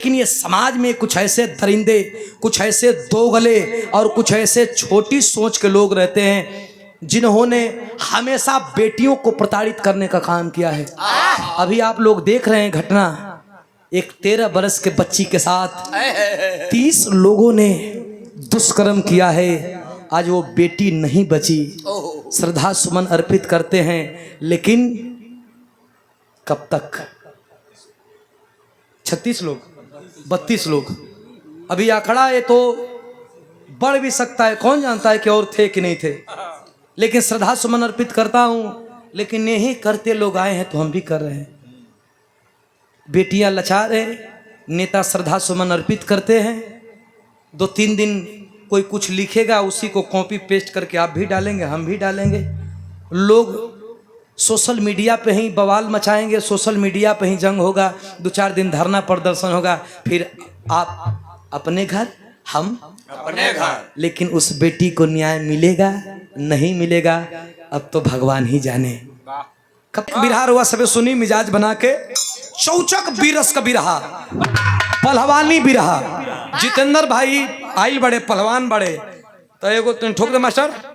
लेकिन ये समाज में कुछ ऐसे दरिंदे, कुछ ऐसे दोगले और कुछ ऐसे छोटी सोच के लोग रहते हैं जिन्होंने हमेशा बेटियों को प्रताड़ित करने का काम किया है। अभी आप लोग देख रहे हैं घटना, एक 13 बरस के बच्ची के साथ 30 लोगों ने दुष्कर्म किया है। आज वो बेटी नहीं बची। श्रद्धा सुमन अर्पित करते हैं, लेकिन कब तक? 36 लोग, 32 लोग। अभी आंकड़ा है तो बढ़ भी सकता है, कौन जानता है कि और थे कि नहीं थे। लेकिन श्रद्धा सुमन अर्पित करता हूं, लेकिन नहीं करते लोग आए हैं तो हम भी कर रहे हैं। बेटियां लाचार है, नेता श्रद्धा सुमन अर्पित करते हैं। 2-3 दिन कोई कुछ लिखेगा, उसी को कॉपी पेस्ट करके आप भी डालेंगे, हम भी डालेंगे। लोग सोशल मीडिया पे ही बवाल मचाएंगे, सोशल मीडिया पे ही जंग होगा, 2-4 दिन धरना प्रदर्शन होगा, फिर आप अपने घर, हम अपने घर। लेकिन उस बेटी को न्याय मिलेगा नहीं मिलेगा, अब तो भगवान ही जाने। कब बिरहा हुआ सबे सुनी मिजाज बना के, चौचक बीरस का बिरहा, पहलवानी बिरहा। जितेंद्र भाई आइल बड़े पहलवान बड़े, तो एगो तुम ठोक दे मास्टर।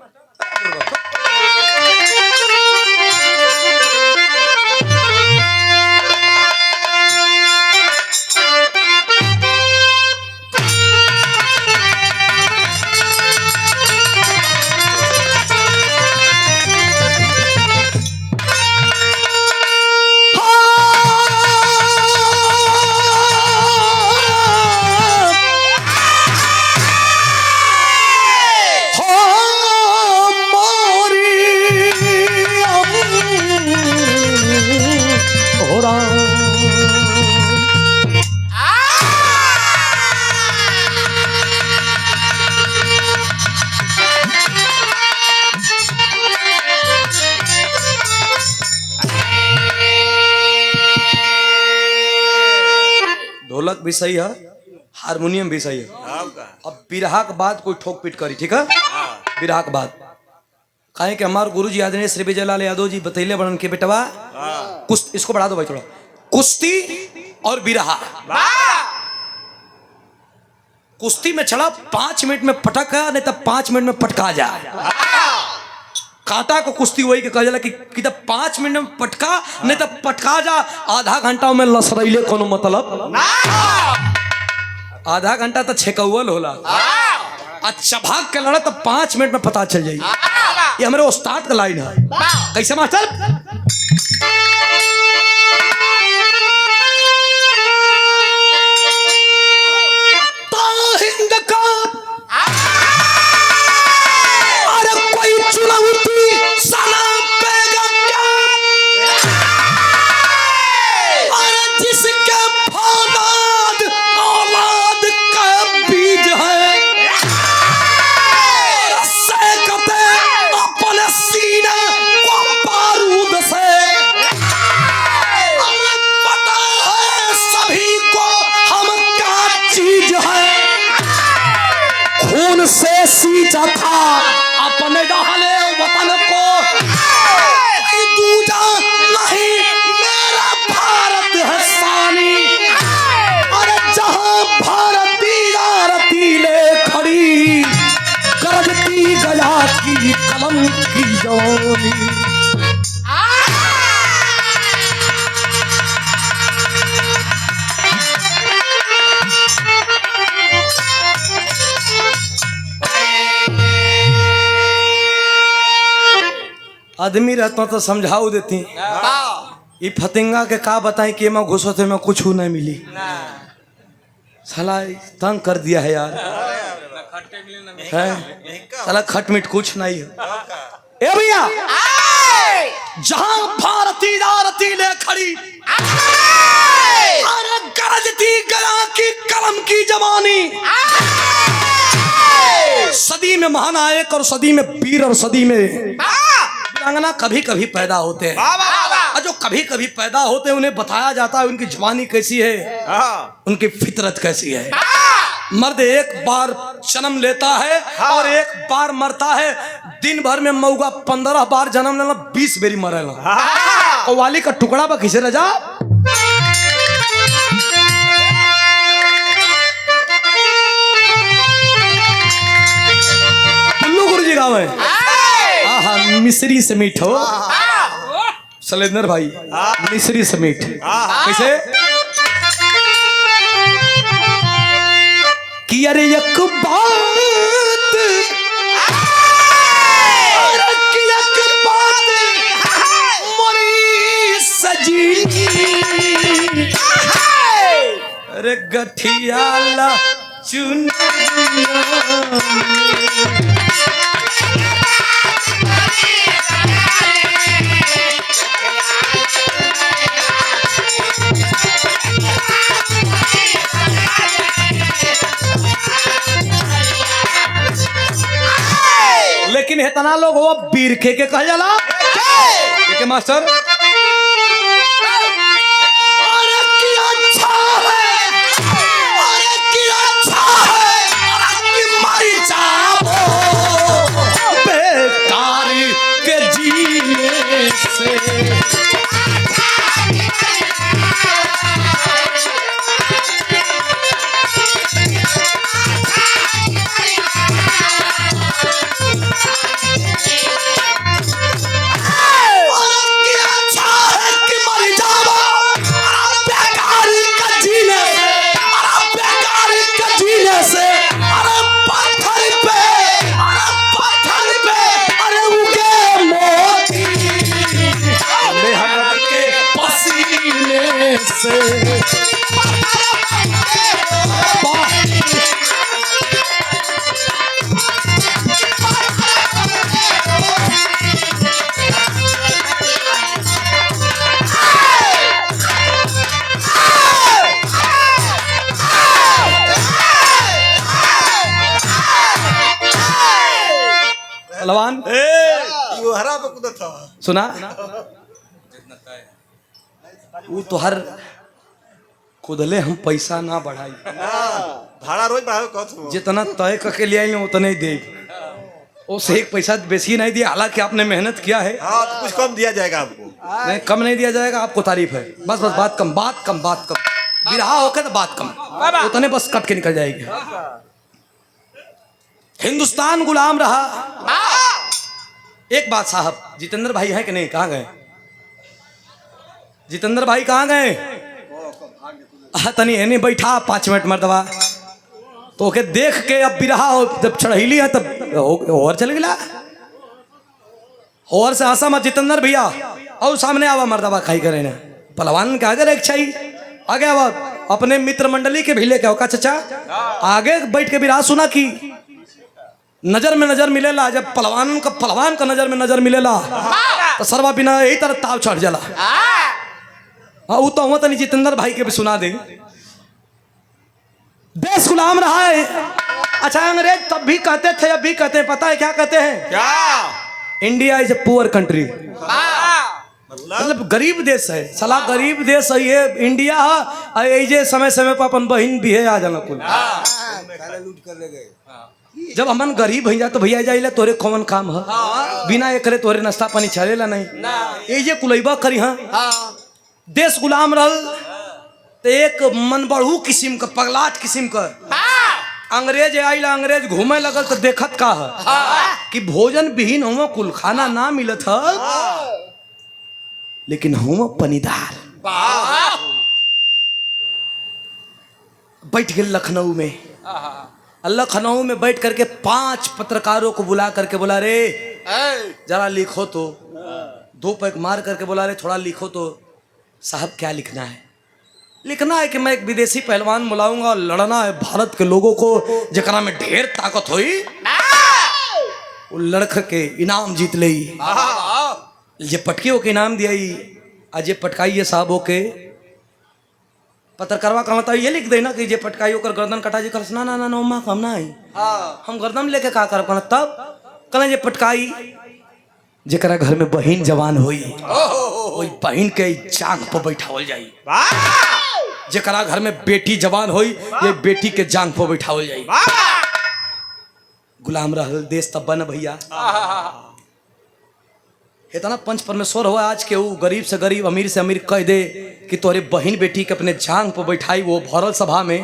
ढोलक भी सही है, हारमोनियम भी सही है। अब बिरहा के बाद कोई ठोक पीट करी, ठीक है? बिरहा के बाद कहे कि हमारे गुरुजी आदरणीय श्री विजयलाल यादव जी बतैले बड़न के बेटवा कुश्ती, इसको बढ़ा दो भाई थोड़ा, कुश्ती और बिरहा। कुश्ती में चला 5 मिनट में पटका, नहीं तो 5 मिनट में पटका जा। कांटा को कुश्ती वही के कहा जाला कि तब 5 मिनट में पटका, नहीं तो पटका जा। आधा घंटा में लसरैले कोनो मतलब, आधा घंटा तो छेकौल होला, अच्छा भाग के लड़ा तो 5 मिनट में पता चल जाई। ये हमारे उस्ताद का लाइन है। कैसे मास्टर? से सींचा था अपने जहाले वतन को, दूजा नहीं मेरा भारत है सानी। अरे जहां भारती आरती ले खड़ी, गरजती गया की कलम की जवानी। आदमी रहता तो समझाऊ देती, ये फतिंगा के का बताएं कि मैं घुसो थे मैं कुछ नहीं मिली। साला तंग कर दिया है यार, है साला खट मिट कुछ नहीं है। ए भैया, जहां भारती आरती ले खड़ी, अरे गरजती गया की कलम की जवानी। सदी में महानायक और सदी में वीर और सदी में वीरांगना कभी कभी पैदा होते हैं। और जो कभी कभी पैदा होते हैं उन्हें बताया जाता है उनकी जवानी कैसी है, उनकी फितरत कैसी है। मर्द एक बार जन्म लेता है और एक बार मरता है। दिन भर में मऊगा 15 बार जन्म लेना, 20 बेरी मरेला। और वाली का टुकड़ा बा किसे रजा। मिश्री से मीठ हो शैलेंद्र भाई, मिश्री से मीठ कैसे कि अरे एक बात मोरी सजी अरे गठियाला चुन लेकिन इतना लोग वो बीरखे के कहा जाला के मास्टर अरे क्या अच्छा है, अरे क्या अच्छा है कि मारी जाओ बेकार के जीने से पहलवान हरा पे कूदा था सुना वो तो हर खुदले हम पैसा ना बढ़ाई भाड़ा रोज बढ़ाओ कहत जितना तय करके ले आई उतना ही दे उससे एक पैसा बेसी नहीं दिया, हालांकि आपने मेहनत किया है। हाँ तो कुछ कम दिया जाएगा आपको। नहीं कम नहीं दिया जाएगा, आपको तारीफ है। बस बस बात कम बात कम बात कम बिरहा होकर तो बात कम उतने बस कट के निकल जाएगी। हिंदुस्तान गुलाम रहा। एक बात साहब, जितेंद्र भाई है कि नहीं? कहाँ गए जितेंद्र भाई? कहाँ गए? तनी एने बैठा 5 मिनट मरदबा तो के देख के अब बिरहा जब चढ़ैली है तब और चल गया और से हंसा मत जितेंद्र भैया और सामने आवा मर्दबा खाई करे ना पहलवान के आगे रख आगे आवा अपने मित्र मंडली के भी लेके का चचा आगे बैठ के बिरहा सुना कि नजर में नजर मिलेला, जब पहलवान का नजर में नजर मिलेला तो सर्वा बिना यही तरह ताव चढ़ जाला। हाँ वो तो हुआ तनी जितेंद्र भाई के भी सुना दे। देश गुलाम रहा है। अच्छा अंग्रेज तब भी कहते थे अब भी कहते हैं, पता है क्या कहते हैं? क्या? India is a poor country, मतलब गरीब देश है। साला गरीब देश है ये इंडिया है। ये समय समय पर अपन बहन भी है आ जाना कुल लूट कर ले गए। जब हमन गरीब भैया तो भैया जाइला तोरे कौन काम है? बिना एकरे तोरे नाश्ता पानी चलेला नहीं। ये कुलैबा करी। हाँ देश गुलाम रहल तो एक मनबड़ू किस्म का पगलाट किस्म का अंग्रेज आइला। अंग्रेज घूमे लगल तो देखत का है कि भोजन विहीन हुआ कुल खाना ना मिलत है, लेकिन हुआ पनीदार। बैठ गए लखनऊ में। लखनऊ में बैठ करके 5 पत्रकारों को बुला करके बोला रे जरा लिखो तो। 2 पैक मार करके बोला रे थोड़ा लिखो तो। साहब क्या लिखना है? लिखना है कि मैं एक विदेशी पहलवान बुलाऊंगा और लड़ना है भारत के लोगों को जकरा में ढेर ताकत हुई वो लड़कर के इनाम जीत ले। ये पटकियों के इनाम दिया आज ये पटकाइए साहब हो के पत्रकारवा का मतलब ये लिख देना कि ये पटकाई होकर गर्दन कटा जी कर ना ना ना ना हम ना आई हम गर्दन लेके का कर तब कहना ये पटकाई जरा घर में बहन जवान हुई वही बहन के जांग पर बैठावल जाई। जरा घर में बेटी जवान हुई ये बेटी के जांग पर बैठावल जाई। गुलाम रहल देश तब बन भैया। इतना पंच परमेश्वर हुआ आज के वो गरीब से गरीब अमीर से अमीर कह दे कि तोरे बहन बेटी के अपने जांग पर बैठाई वो भरल सभा में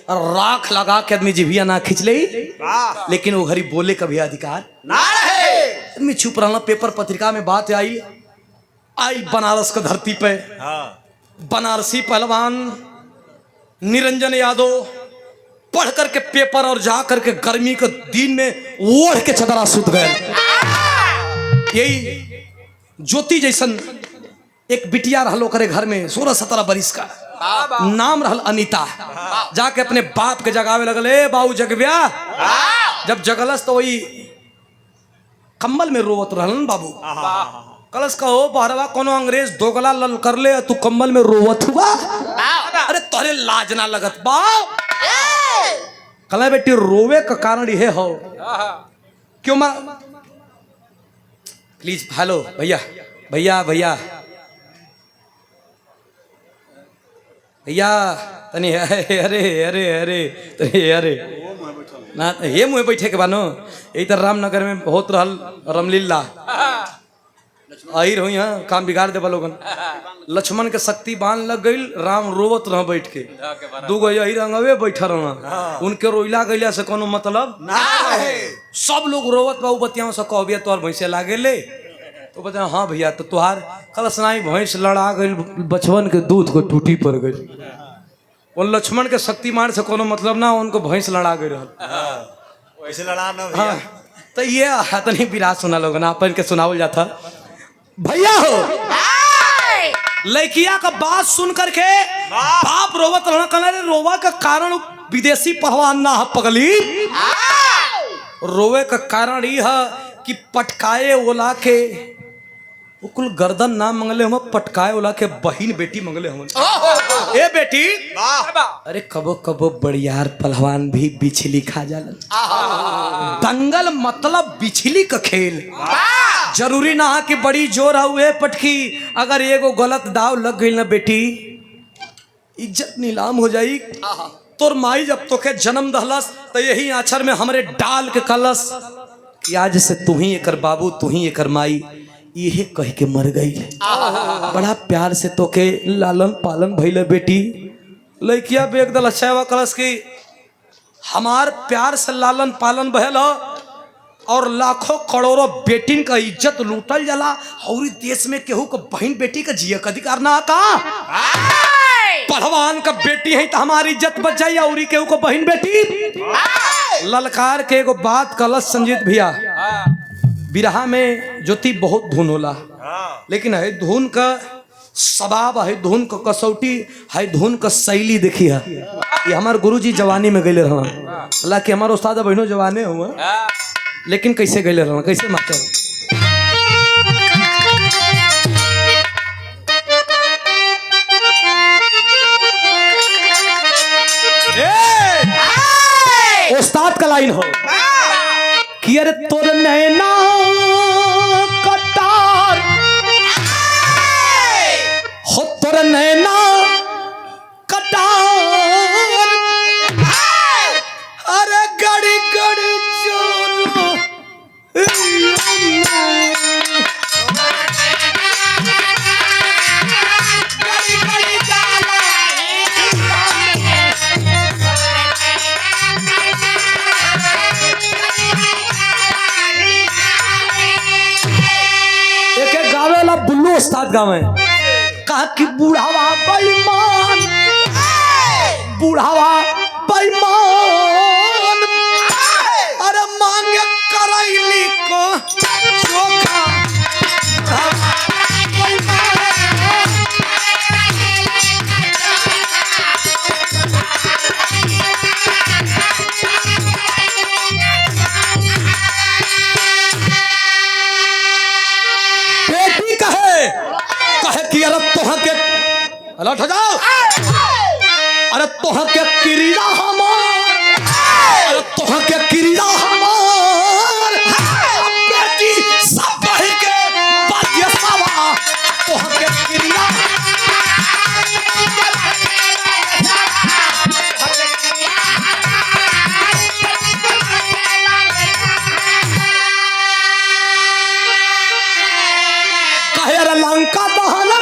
राख लगा के आदमी जिभिया ना खींच ले, लेकिन वो घरी बोले का भी अधिकार ना रहे। आदमी चुप रहना। पेपर पत्रिका में बात आई आई बनारस का धरती पे हाँ बनारसी पहलवान निरंजन यादव पढ़ करके पेपर और जा करके गर्मी के दिन में ओढ़ के चदरा सुत गए। यही ज्योति जैसन एक बिटिया रहलो करे घर में 16-17 बरिस का, नाम रहल अनीता। जाके अपने बाप के जगावे लगले, बाबू जगव्या। जब जगलस तो वही कम्बल में रोवत रहलन बाबू। कलश कहो बहरवा कोनो अंग्रेज दोगला लल कर ले, तू कम्बल में रोवत हुआ। अरे तोरे लाज ना लगत बा। कला बेटी रोवे का कारण यह हो क्यों मां। प्लीज हेलो भैया भैया भैया भैया तनी अरे अरे अरे तनी अरे ना ये मुँह बैठे के बानो। यही तो रामनगर में बहुत रहल रामलीला आहिर हुई। हाँ काम बिगाड़ दे लोगन। लक्ष्मण के शक्ति बांध लग गई, राम रोवत रह बैठ के। दूगो यही रंगवे बैठा रहा, उनके रोइला गैला से कोनो मतलब ना है। सब लोग रोवत बाबू बतियाओं से कहबिया तोहर भैंसे लागे ले तो बता हाँ भैया तो तुहार कल सुनाई भैंस लड़ा गई, बचवन के दूध को टूटी पड़ गई। उन लक्ष्मण के शक्तिमान से कोनो मतलब ना, उनको भैंस लड़ा गई रहल। वैसे लड़ा ना हाँ तो ये तनी विराट सुना लोग ना अपन के सुनावल जाता। भैया हो लड़किया का बात सुन करके बाप रोवत रहना। कहना रे रोवा का कारण विदेशी पहलवान ना पगली, रोवे का कारण यह कि पटकाए ओला के कुल गर्दन ना मंगले हम, पटकाए ओला के बहिन बेटी मंगले हम। ए बेटी अरे कबो कबो बड़ियार पहलवान भी बिछली खा जालन। दंगल मतलब बिछली का खेल, जरूरी ना कि बड़ी जोर हुए पटकी। अगर एगो गलत दाव लग गई ना बेटी इज्जत नीलाम हो जाई। तोर माई जब तोके जन्म दहलस तो यही आचर में हमरे डाल के कलस कि आज से तू ही एकर बाबू तू ही एकर माई, यही कह के मर गई। बड़ा प्यार से तोके लालन पालन भइले बेटी। लड़किया बेग दल अच्छा कलश की हमार प्यार से लालन पालन भयल और लाखों करोड़ों बेटिन का इज्जत लूटल जाला और देश में केहू को बहन बेटी का जिया का अधिकार ना का। पहलवान का बेटी है तो हमारी इज्जत बच जाई और केहू को बहन बेटी। ललकार के एगो बात कलश संजीत भैया, बिरहा में ज्योति बहुत धुन होला लेकिन है धुन का सबाब है, धुन का कसौटी है, धुन का शैली देखी है। ये हमारे गुरुजी जवानी में गए रहा, हालांकि हमारे उस्ताद बहनों जवाने हुआ लेकिन कैसे गए रहा कैसे मास्टर। उस्ताद का लाइन हो कि अरे तोर नैना कटार हो, तोर नैना कटार अरे गड़ी गड़ी चोलो बुल्लू उस्ताद गावे कहा कि बूढ़ावा बेईमान, बूढ़ावा बेईमान अरे मांगे करैली को चोखा। कि अरे तोह के अलर्ट हो जाओ, अरे तोह के क्रिया हमार, अरे तोह के क्रिया हमार बेटी सब बही के बाध्य सवा तोह के क्रिया कहे अरे लंका दहन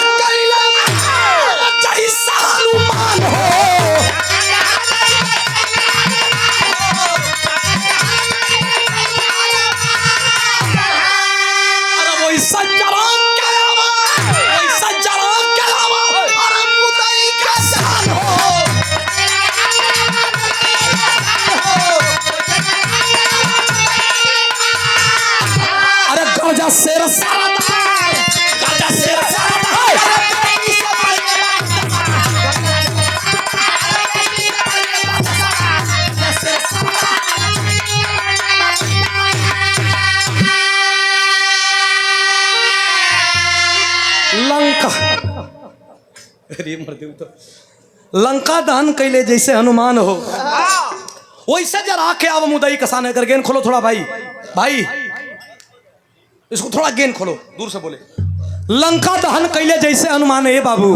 अरे मर्दे तो लंका दहन कैले जैसे हनुमान हो वैसे जरा के अब मुदई कसाने कर गेन खोलो थोड़ा भाई भाई इसको थोड़ा गेन खोलो दूर से बोले लंका दहन कैले जैसे हनुमान है बाबू।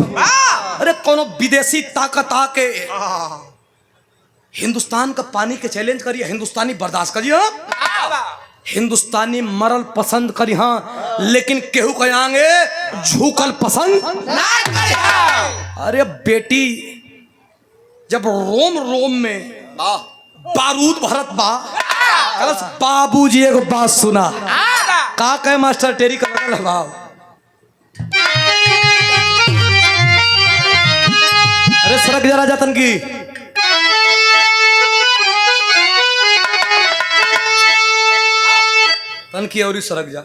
अरे कोनो विदेशी ताकत आके हिंदुस्तान का पानी के चैलेंज करिए हिंदुस्तानी बर्दाश्त करिए हिंदुस्तानी मरल पसंद करी हाँ लेकिन केहू कहेंगे झुकल पसंद ना करिए। अरे बेटी जब रोम रोम में बारूद भरत बा बाबूजी एगो बात सुना का कहे मास्टर टेरी का भाव। अरे सड़क जरा जातन की तन की और सड़क जा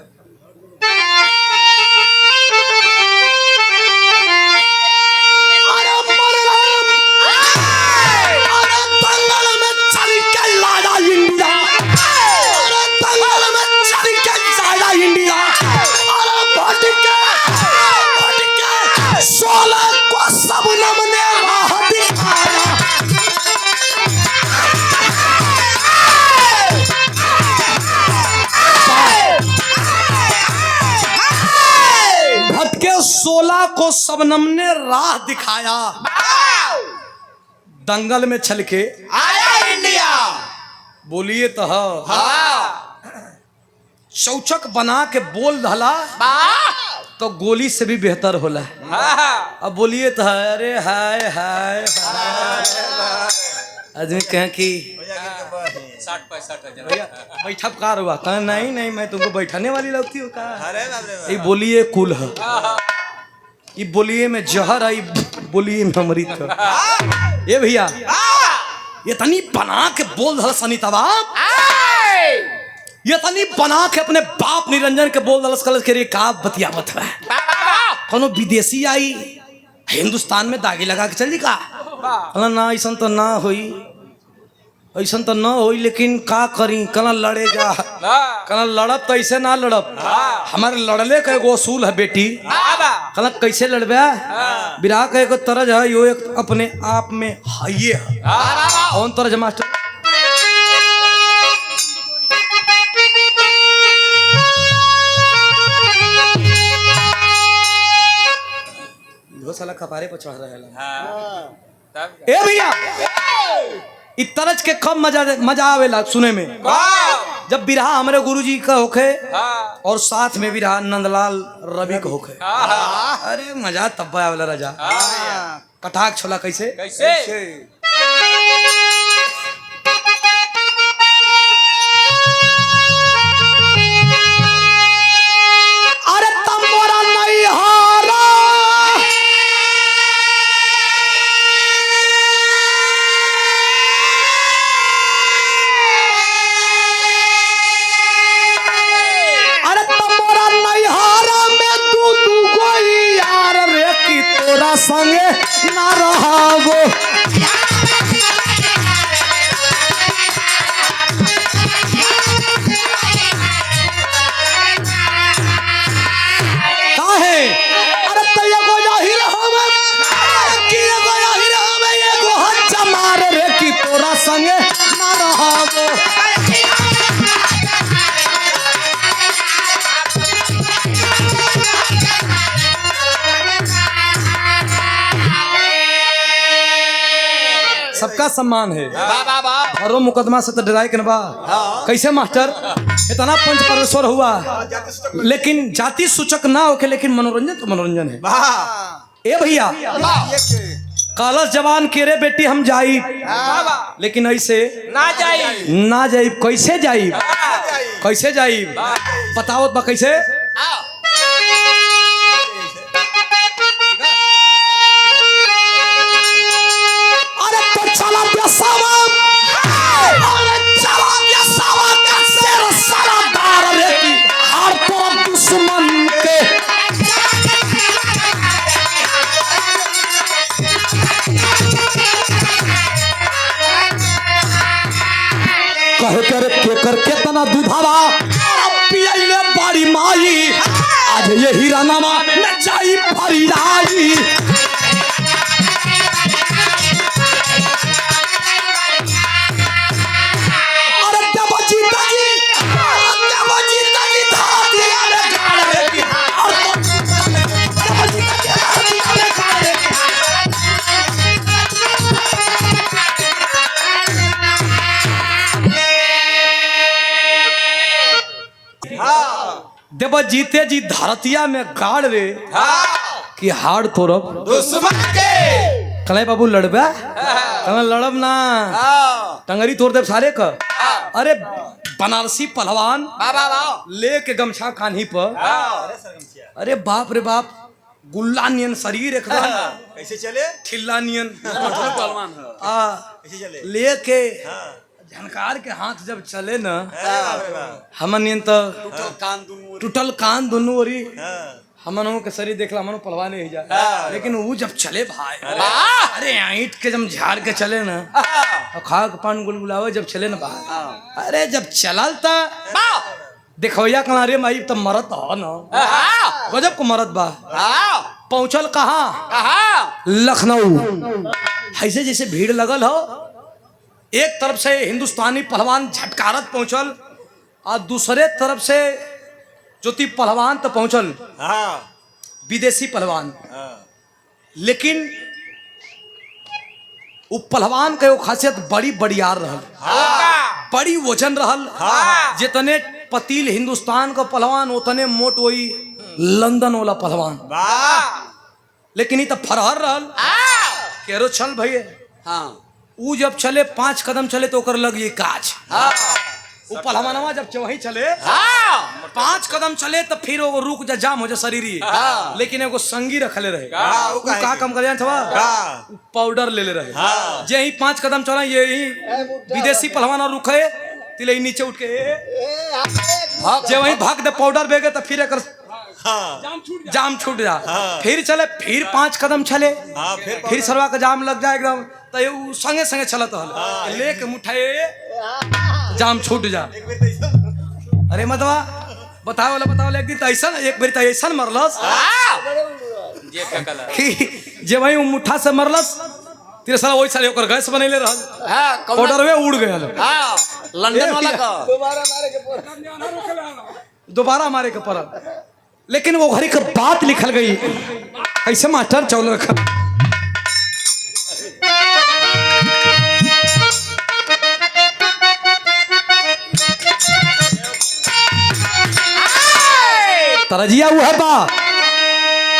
सोलह को सबनम ने राह दिखाया दंगल में छल के आया इंडिया बोलिए तो चौचक बना के बोल धला तो गोली से भी बेहतर होला। अब बोलिए तो अरे हाय हाय आदमी कहें कि 60-65 भैया बैठा कार हुआ कहा नहीं नहीं मैं तुमको बैठाने वाली लगती हूँ कहा ये बोलिए कुल है ये बोलिए में जहर आई बोलिए में अमृत है। ये भैया ये तनी बना के बोल धल सनीता बाप ये तनी बना के अपने बाप निरंजन के बोल दलस कलस के रे का बतियावत है कोनो विदेशी आई हिंदुस्तान में दागी लगा के चली का ना ऐसा तो ना होई ऐसा तो ना होई लेकिन का करी कल लड़े जा कल लड़ब तो ऐसे ना लड़ब हमारे लड़ले का एगो असूल है बेटी कल कैसे लड़बे विराह का एगो तरज है यो एक अपने आप में हाइये है कौन तरज मास्टर साला कपारे पर चढ़ रहा है ए भैया इ तरज के कम मजा आवेला सुने में जब बिरहा हमारे गुरुजी का होखे और साथ में बिरहा नंदलाल रवि का होखे अरे मजा तब आवेला राजा कटाक छोला कैसे कैसे अरे तंबोरा नहीं हारा संगे ना रहागो काहे अरे तैया को जाहिर हवे कि एगो जाहिर हवे एगो हच्चा मार रे कि तोरा संगे ना रहागो सबका सम्मान है हरो मुकदमा से तो डराए के नबा कैसे मास्टर इतना पंच परमेश्वर हुआ लेकिन जाति सूचक ना होके लेकिन मनोरंजन तो मनोरंजन है। ए भैया कालस जवान के रे बेटी हम जाई लेकिन ऐसे ना जाई कैसे जाई बताओ बा कैसे दुश्मन के कहे कर के करके तना दूधावा पियले बड़ी माई आज ये हीरा नामा न जाई फरियाई देव जीते जी धरतिया में गाड़ रे कि हाड़ तोड़ब दुश्मन के कले बाबू लड़बा कले लड़ब ना टंगरी तोड़ देव सारे का। अरे बनारसी पहलवान लेके गमछा कान्ही पर, अरे बाप रे बाप, गुल्ला नियन शरीर एकदम कैसे चले? ठिल्ला नियन कैसे चले? लेके झनकार के हाथ जब चले न हमन नियन तो टूटल कान दोनों ओरी हमनों के शरीर देखला हमनों पहलवान ही जा, लेकिन वो जब चले भाई अरे ईंट के जब झाड़ के चले ना और खा के पान गुलगुलावे जब चले ना भाई, अरे जब चलल था देखोया कला रे माई तब मरत हो ना गजब को मरत बा। पहुंचल कहाँ? लखनऊ। ऐसे जैसे भीड़ लगल हो, एक तरफ से हिंदुस्तानी पहलवान झटकारत पहुंचल और दूसरे तरफ से ज्योति पहलवान तो पहुंचल विदेशी पहलवान। लेकिन वो पहलवान के वो खासियत बड़ी बड़ियार रहल, बड़ी वजन रहल। जितने पतील हिंदुस्तान का पहलवान उतने मोट वही लंदन वाला पहलवान। लेकिन ये तो फरहर रहल केरो चल भैया। वो जब चले 5 कदम चले तो ओकर लग ये काज। वो पहलवानवा जब वहीं चले 5 कदम चले तो फिर वो रुक जा, जाम हो जा शरीर। लेकिन एगो संगी रखले रहे, वो का कम कर पाउडर ले ले रहे। जे ही 5 कदम चला यही विदेशी पहलवान और रुके तिले नीचे उठ के जे वहीं भाग दे पाउडर बेगे तो फिर एक जाम छूट जा। फिर चले, फिर 5 कदम चले, फिर सरवा का जाम लग जाए एकदम, तो संगे संगे चलत हल लेके मुठाए जाम छूट जा। अरे मतवा बताओ एक दिन तो ऐसा एक बार तो ऐसा मरलस जे वही मुठा से मरलस तेरे साला वही साले ओकर गैस बनैले रहल, पाउडरवे उड़ गया लंदन वाला का दोबारा मारे के पड़ल। लेकिन वो घड़ी के बात लिखल गई ऐसे मास्टर चौल रखा। तरजिया वो है बा,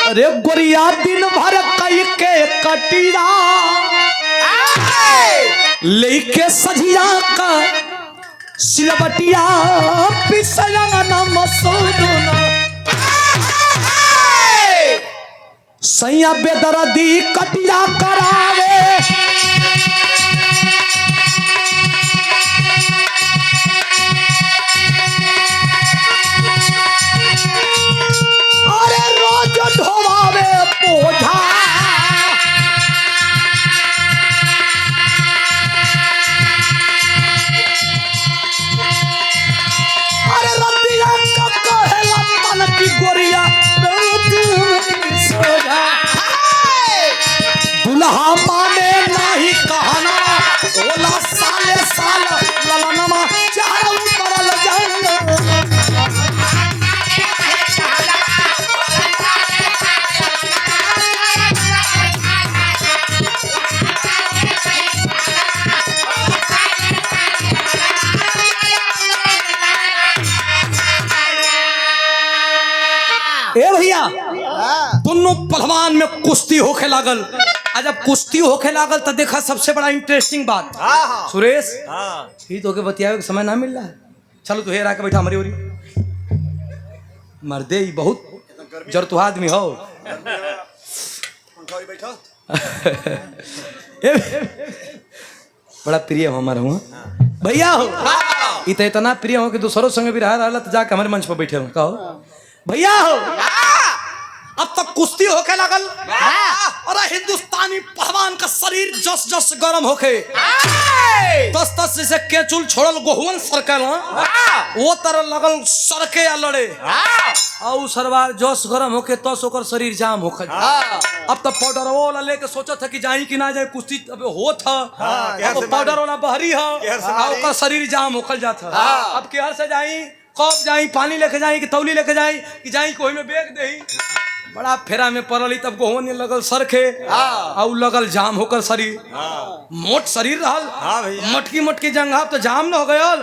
अरे गोरिया दिन भर कई के कटिया लेके सजिया का सिलबटिया पिसया ना मसूदना सैया बेदर्दी कटिया करावे अरे रोज ढोवावे बोझा अरे रतिया का कहला मन की गोरिया दुल्हा माने नहीं कहना ओला साले साल ललनमा चार उतरल जाएंगे। ए भैया दोनों पहलवान में कुश्ती होके लागल। जब कुश्ती होके लागल तो देखा सबसे बड़ा इंटरेस्टिंग बात सुरेश ही तो के बतियावे के समय ना मिल रहा है। चलो तू हेरा के बैठा हमारी ओरी मर्दे ही बहुत जरतु आदमी हो। बड़ा प्रिय हो हमारा हुआ भैया हो, इतना प्रिय हो कि दूसरों संग भी रहा तो जाके हमारे मंच पर बैठे हो। कहो भैया हो अब तक कुश्ती होके लगल और हिंदुस्तानी पहलवान का शरीर जस जस गरम होके तस तस जैसे केचुल छोड़ल गोहुन सरकल वो तरह लगल सरके या लड़े और सरवार जस गरम होके तस ओकर शरीर जाम होके। अब तो पाउडर वाला लेके सोचा था कि जाई कि ना जाए कुश्ती अब हो था अब पाउडर वाला बहरी है ओकर शरीर जाम होकर जाता। अब केहर से जाई कब जाई पानी लेके जाई कि तौली लेके जाई कि जाई कोई में बेग दे बड़ा फेरा में पड़ल। तब गोहन लगल सरखे और लगल जाम होकर शरीर मोट शरीर रहल मटकी मटकी जंघा तो जाम न हो गयल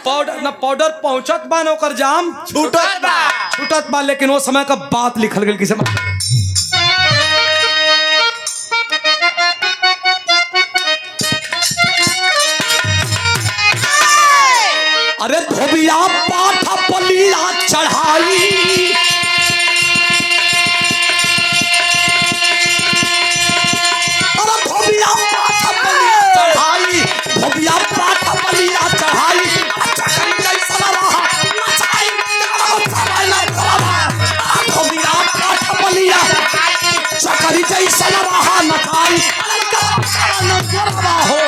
पाउडर न पाउडर पहुंचत बा न ओकर जाम छूटत बा छूटत बा, लेकिन वो समय का बात लिखल गई किसे अरे धोबिया पाठ पलिया चढ़ाई, अरे धोबिया पाठ पलिया चढ़ाई, धोबिया पाठ पलिया चढ़ाई, चकरी जैसा रहा नचाई, धोबिया पाठ पलिया चकरी जैसा रहा नचाई, हो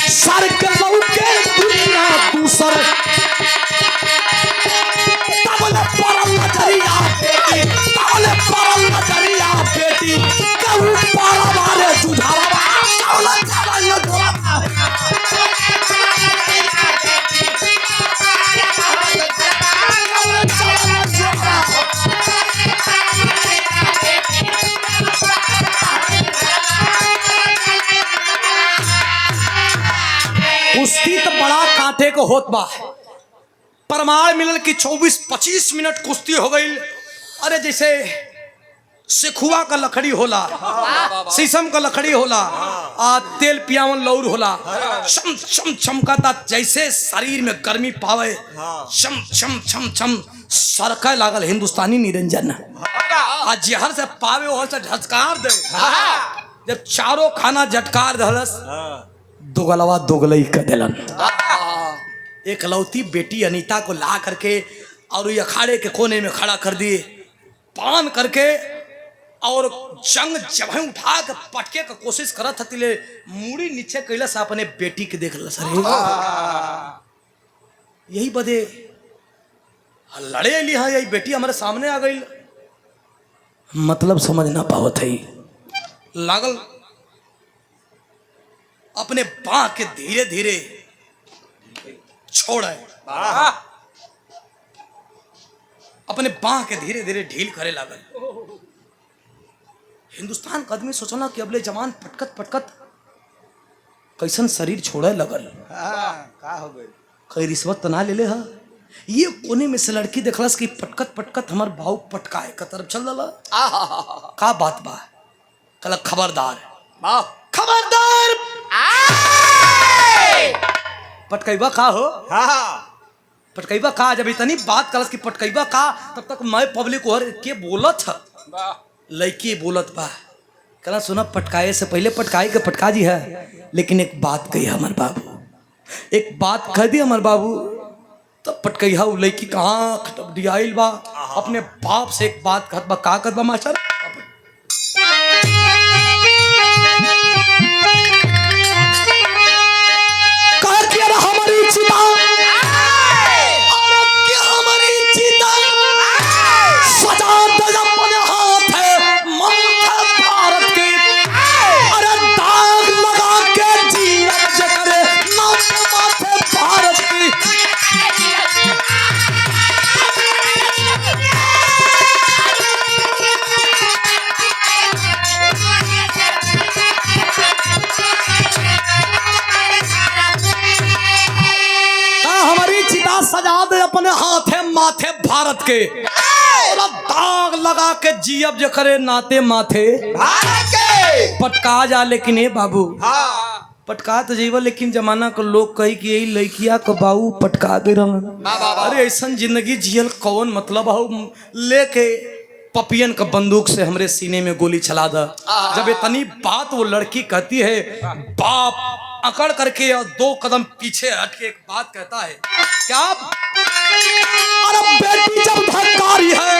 सर के लौके दुनिया दूसर तबले परल नजरिया बेटी, तबले परल नजरिया बेटी, कहूँ पारा मारे जुझावा तबले तबले नजरिया कुश्ती तो बड़ा कांटे को होत बा। प्रमाण मिलल कि 24-25 मिनट कुश्ती हो गई। अरे जैसे सिखुआ का लकड़ी होला, शीशम का लकड़ी होला, तेल पियावन लौर होला, चम चम चमकाता, जैसे शरीर में गर्मी पावे, चम चम चम चम सरका लागल हिंदुस्तानी निरंजन। आज जहर से पावे वहर से झटकार दे, जब चारों खाना झटकार दहलस दोगलवा दोगलई कर दिलन। एक लौती बेटी अनीता को ला करके और ये अखाड़े के कोने में खड़ा कर दिए, पान करके और जंग जब उठा के पटके का कोशिश करत हती, ले मूड़ी नीचे कैलस, अपने बेटी के देख लस। यही बदे लड़े ली है, यही बेटी हमारे सामने आ गई, मतलब समझ ना पावत है। लागल अपने बाँ के धीरे धीरे छोड़े, अपने बाँ के धीरे धीरे ढील करे लागल। हिंदुस्तान का आदमी सोचना कि अबले जवान पटकत पटकत कैसन शरीर छोड़े लगल। का हो गई? कई रिश्वत तो ना ले ले हा। ये कोने में से लड़की देखलस कि पटकत पटकत हमार भाव पटकाए का तरफ चल रहा। का बात बा? कल खबरदार, खबरदार, पटकैबा का हो? पटकैबा का? जब इतनी बात करस कि पटकैबा का, तब तक मैं पब्लिक और के बोलत था, लड़की बोलत बा। कला सुना, पटकाए से पहले पटकाए के पटका जी है, लेकिन एक बात कही हमार बाबू, एक बात कह दी हमार बाबू, तब पटकैहा उ लड़की कहाँ खटबडियाइल बा, अपने बाप से एक बात कहत बा। का कहत बा मास्टर? सजा दे अपने हाथे माथे भारत के, और दाग लगा के जियब जो करे नाते माथे भारत के। पटका जा, लेकिन ए बाबू, पटका तो जीवा, लेकिन जमाना को लोग कही कि यही लड़किया को बाबू पटका दे रहा। अरे ऐसा जिंदगी जियल कौन मतलब हो? लेके पपियन का बंदूक से हमरे सीने में गोली चला दा। जब इतनी बात वो लड़की कहती है, बाप अकड़ करके और 2 कदम पीछे हट के एक बात कहता है, क्या? अरे बेटी जब धक्कारी है,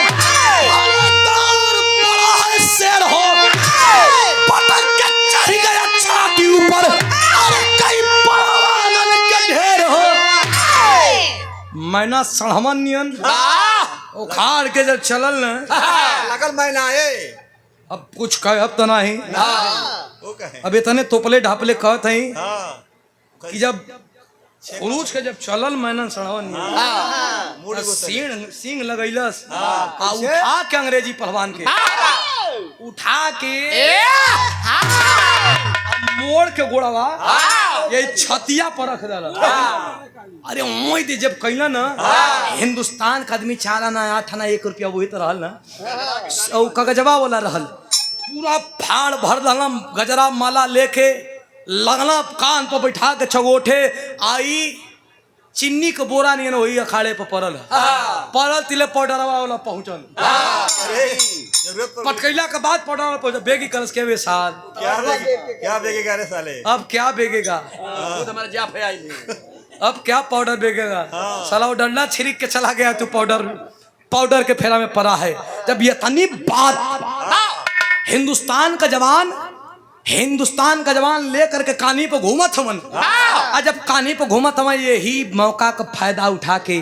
बड़ा है शेर हो, पटक के चढ़ गया छाती ऊपर, अरे कई पहलवान के ढेर हो। मैना सड़हमन नियन उखाड़ के जब चलल न, लगल मैना ये, अब कुछ कह अब तो नहीं, वो कहे अब इतने तोपले ढापले कहत हई हाँ कि जब उरूज के जब चलल मैनन सड़वन मूड को सिंग लगैलस आ उठा के अंग्रेजी पहलवान के उठा के मोड़ के गोड़वा ये छतिया पर रख दल। अरे ओई दे जब कैला ना हिंदुस्तान का आदमी 4 आना 8 आना 1 रुपया वही तो रहल ना औ कगजवा वाला रहल पूरा फाड़ भर दलम गजरा माला लेके लगना कान पर बैठा के छगोठे आई चिन्नी के बोरा नहीं वही अखाड़े पर पड़ल तिले पाउडर वाला पहुंचल जरूरत तो पटकैला के बाद पाउडर वाला पहुंचल बेगी करस के वे साल क्या बेगेगा रे साले अब क्या बेगेगा हमारे जाफ है आई अब क्या पाउडर बेगेगा साला वो डंडा छिड़क के चला गया तू पाउडर के फेरा में पड़ा है। जब ये तनी बात हिंदुस्तान का जवान लेकर के कानी पे घूमत हमन और जब कानी पे घूमत हम यही मौका का फायदा उठा के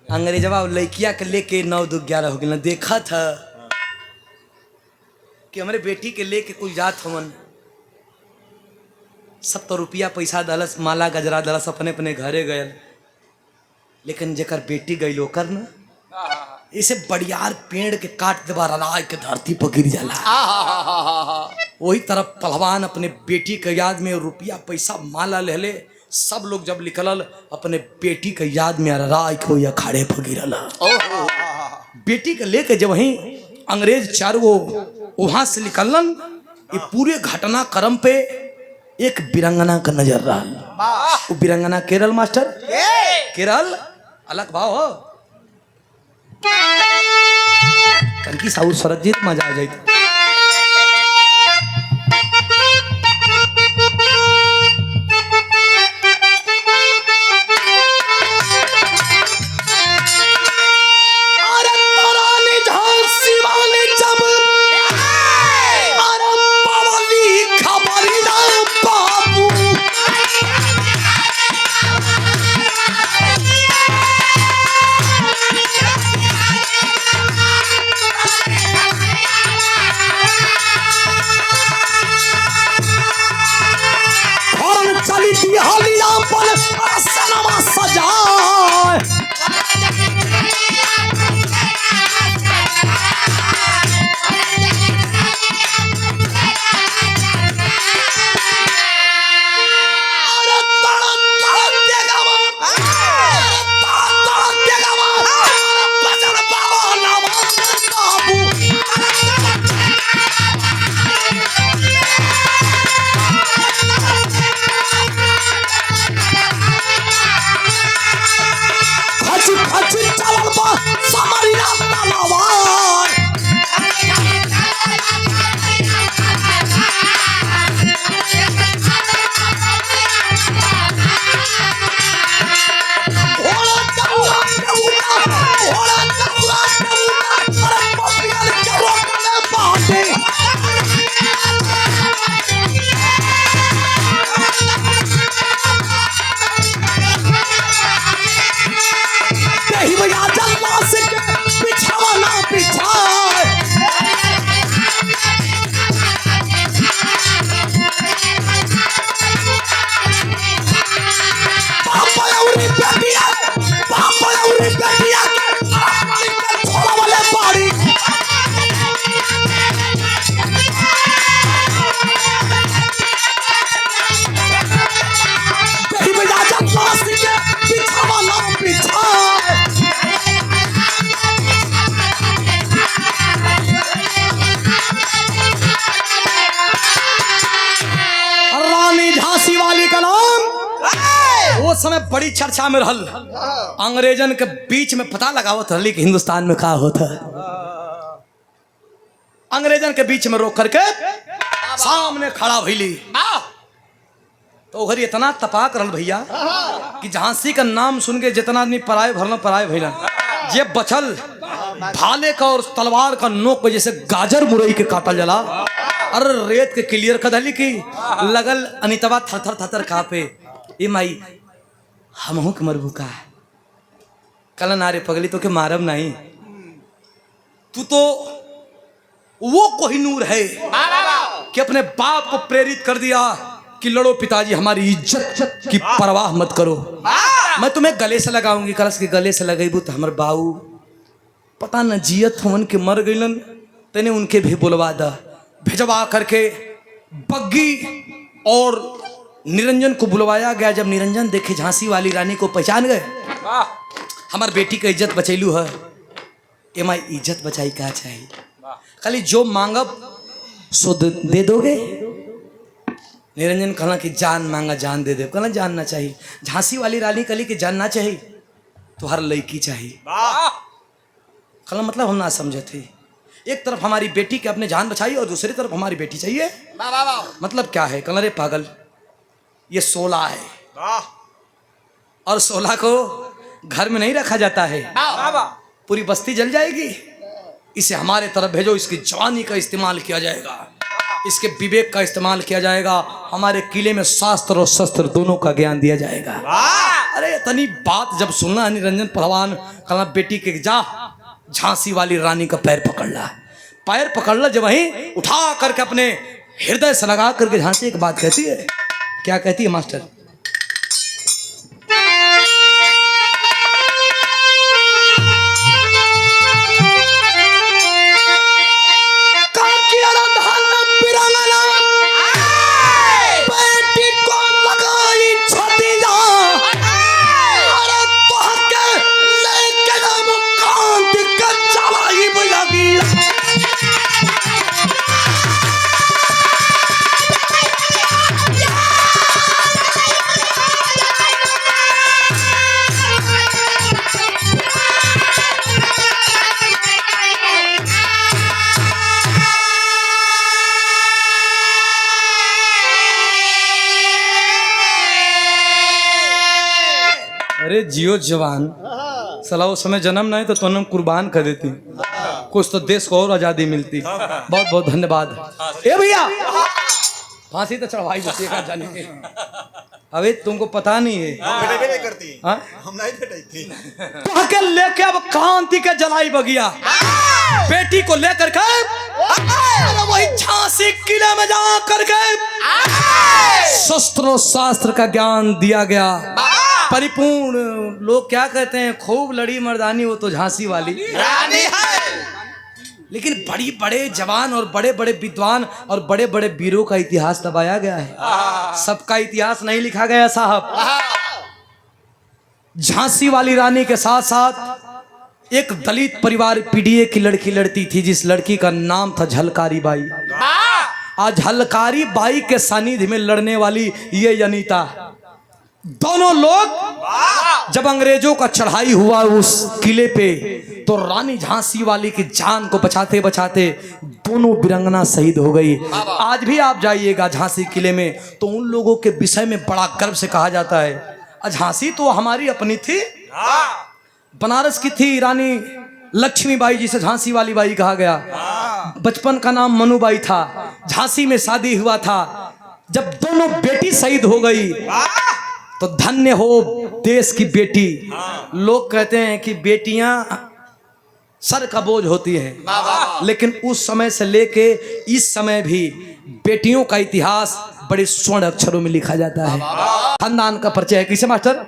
अंग्रेजवा लड़किया के लेके 9-2-11 हो गया देखा था कि हमारे बेटी के लेके कोई जात हमन सब तो रुपया पैसा दलस माला गजरा दलस अपने अपने घरे गयल लेकिन जेकर बेटी गई ओकर ना इसे बड़ियार पेड़ के काट देवा राय के धरती पर गिर जाला। वही तरफ पहलवान अपने बेटी के याद में रुपया पैसा माला ले ले सब लोग जब निकलल अपने बेटी के याद में राय को अखाड़े पर गिरल। बेटी के लेके जब वहीं अंग्रेज 4 वहां से निकलन ये पूरे घटनाक्रम पे एक बिरंगना का नजर रहा। वो बिरंगना केरल मास्टर केरल अलग भाव हो कनकी साउथ सरजीत मजा आ जाए। समय बड़ी चर्चा में रहल अंग्रेजन के बीच में पता लगावत रहली कि हिंदुस्तान में का होता है। अंग्रेजन के बीच में रोक करके सामने खड़ा भइली तो घरी इतना तपाक रहल भैया कि झांसी का नाम सुन के जितना आदमी पराए भरना पराए भैला ये बचल भाले का और तलवार का नोक पे जैसे गाजर मुरई के काटल जला अरे रेत के क्लियर कदली की लगल अनितवा थर थर कापे ए माई हमहू के मरबू का कल नारे पगली तो के मारब नहीं तू तो वो कोहिनूर है कि अपने बाप को प्रेरित कर दिया कि लड़ो पिताजी, हमारी इज्जत की परवाह मत करो, मैं तुम्हें गले से लगाऊंगी। कलश के गले से लगेबू तो हमर बाऊ पता न जियत हवन के मर गईलन, तेने उनके भी बुलवा दा। भेजवा करके बग्गी और निरंजन को बुलवाया गया। जब निरंजन देखे झांसी वाली रानी को पहचान गए, हमार बेटी का इज्जत बचैलू है, एमा इज्जत बचाई क्या चाहिए, खाली जो मांगब सो दे दोगे। निरंजन कहला कि जान मांगा जान दे दे, कहला जान ना चाहिए। झांसी वाली रानी कहली कि जान ना चाहिए, तुहार लड़की चाहिए। कहला मतलब हम ना समझे थे, एक तरफ हमारी बेटी के अपने जान बचाई और दूसरी तरफ हमारी बेटी चाहिए, मतलब क्या है। कहला रे पागल, ये 16 है और 16 को घर में नहीं रखा जाता है, पूरी बस्ती जल जाएगी। इसे हमारे तरफ भेजो, इसकी जवानी का इस्तेमाल किया जाएगा, इसके विवेक का इस्तेमाल किया जाएगा, हमारे किले में शास्त्र और शस्त्र दोनों का ज्ञान दिया जाएगा। अरे इतनी बात जब सुनना निरंजन पहलवान, कहना बेटी के जा झांसी वाली रानी का पैर पकड़ ला, पैर पकड़ ला। जब वहीं उठा करके अपने हृदय से लगा करके झांसी एक बात कहती है। क्या कहती है मास्टर? अरे जियो जवान, सला उस समय जन्म नहीं तो तुम कुर्बान कर देती, कुछ तो देश को और आजादी मिलती। बहुत बहुत धन्यवाद। ए भैया फांसी तो चढ़वाई बचेगा जाने के। अबे तुमको पता नहीं है, भेटे नहीं करती, हाँ? हम नहीं भेटाई थी। तो के लेके अब कांति के जलाई बगिया, बेटी को लेकर के वही झांसी किले में जा करके शस्त्रों शास्त्र का ज्ञान दिया गया परिपूर्ण। लोग क्या कहते हैं, खूब लड़ी मर्दानी वो तो झांसी वाली रानी है, लेकिन बड़ी बड़े जवान और बड़े बड़े विद्वान और बड़े बड़े वीरों का इतिहास दबाया गया है, सबका इतिहास नहीं लिखा गया साहब। झांसी वाली रानी के साथ साथ एक दलित परिवार पीडीए की लड़की लड़ती थी, जिस लड़की का नाम था झलकारी बाई। आज झलकारी बाई के सानिध्य में लड़ने वाली ये अनीता, दोनों लोग जब अंग्रेजों का चढ़ाई हुआ उस किले पे, तो रानी झांसी वाली की जान को बचाते बचाते दोनों वीरांगना शहीद हो गई। आज भी आप जाइएगा झांसी किले में तो उन लोगों के विषय में बड़ा गर्व से कहा जाता है, झांसी तो हमारी अपनी थी, बनारस की थी रानी लक्ष्मीबाई, जिसे झांसी वाली बाई कहा गया। बचपन का नाम मनुबाई था, झांसी में शादी हुआ था। जब दोनों बेटी शहीद हो गई तो धन्य हो देश की बेटी। लोग कहते हैं कि बेटियां सर का बोझ होती हैं, लेकिन उस समय से लेके इस समय भी बेटियों का इतिहास बड़े स्वर्ण अक्षरों में लिखा जाता है। खानदान का परिचय है किसे मास्टर?